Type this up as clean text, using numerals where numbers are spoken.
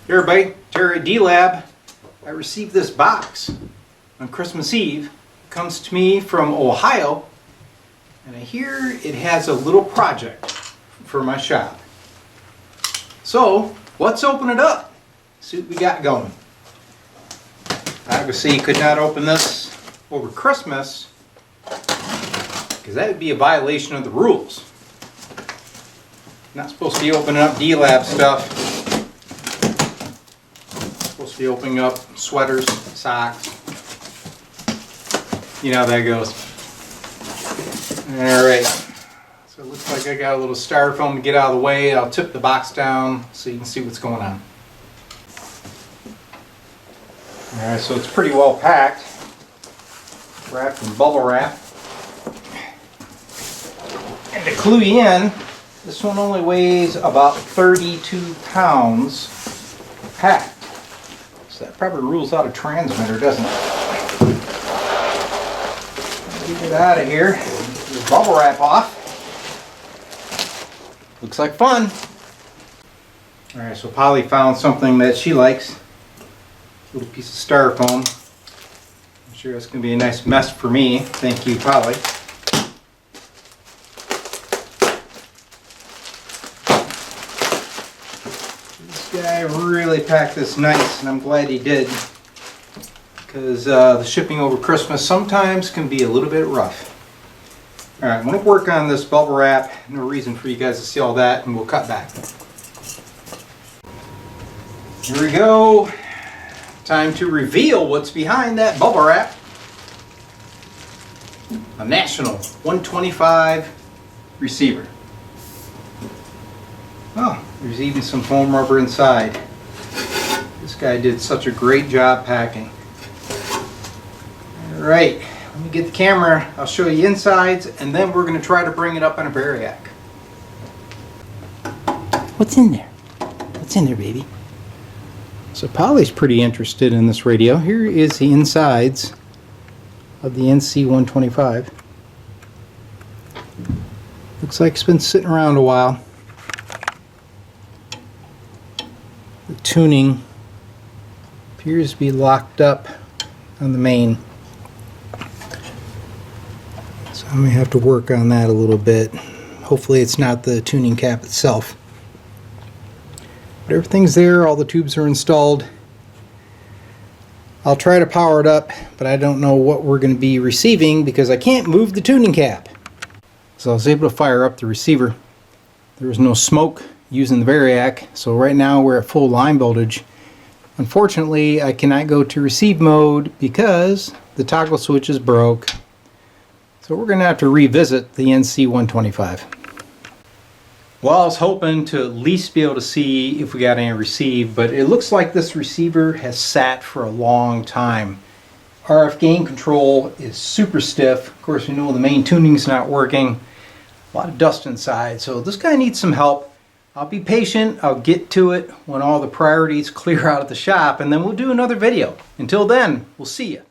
Hey everybody, Terry at D-Lab. I received this box on Christmas Eve. It comes to me from Ohio, and I hear it has a little project for my shop. So let's open it up, see what we got going. Obviously you could not open this over Christmas because that would be a violation of the rules. Not supposed to be opening up D-Lab stuff. Supposed to be opening up sweaters, socks. You know how that goes. Alright, so it looks like I got a little styrofoam to get out of the way. I'll tip the box down so you can see what's going on. Alright, so it's pretty well packed. Wrapped in bubble wrap. And to clue you in, this one only weighs about 32 pounds packed. So that probably rules out a transmitter, doesn't it? Get it out of here. Get the bubble wrap off. Looks like fun. Alright, so Polly found something that she likes. A little piece of styrofoam. I'm sure it's going to be a nice mess for me. Thank you, Polly. This guy really packed this nice, and I'm glad he did, because the shipping over Christmas sometimes can be a little bit rough. Alright, I'm going to work on this bubble wrap. No reason for you guys to see all that, and we'll cut back. Here we go. Time to reveal what's behind that bubble wrap. A National 125 receiver. Oh, there's even some foam rubber inside. This guy did such a great job packing. Alright, let me get the camera. I'll show you insides, and then we're going to try to bring it up on a variac. What's in there? What's in there, baby? So Polly's pretty interested in this radio. Here is the insides of the NC-125. Looks like it's been sitting around a while. The tuning appears to be locked up on the main. So I may have to work on that a little bit. Hopefully it's not the tuning cap itself. But everything's there, all the tubes are installed. I'll try to power it up, but I don't know what we're going to be receiving because I can't move the tuning cap. So I was able to fire up the receiver. There was no smoke using the variac, so right now we're at full line voltage. Unfortunately, I cannot go to receive mode because the toggle switch is broke. So we're going to have to revisit the NC-125. Well, I was hoping to at least be able to see if we got any receive, but it looks like this receiver has sat for a long time. RF gain control is super stiff. Of course, we know the main tuning's not working. A lot of dust inside, so this guy needs some help. I'll be patient. I'll get to it when all the priorities clear out of the shop, and then we'll do another video. Until then, we'll see you.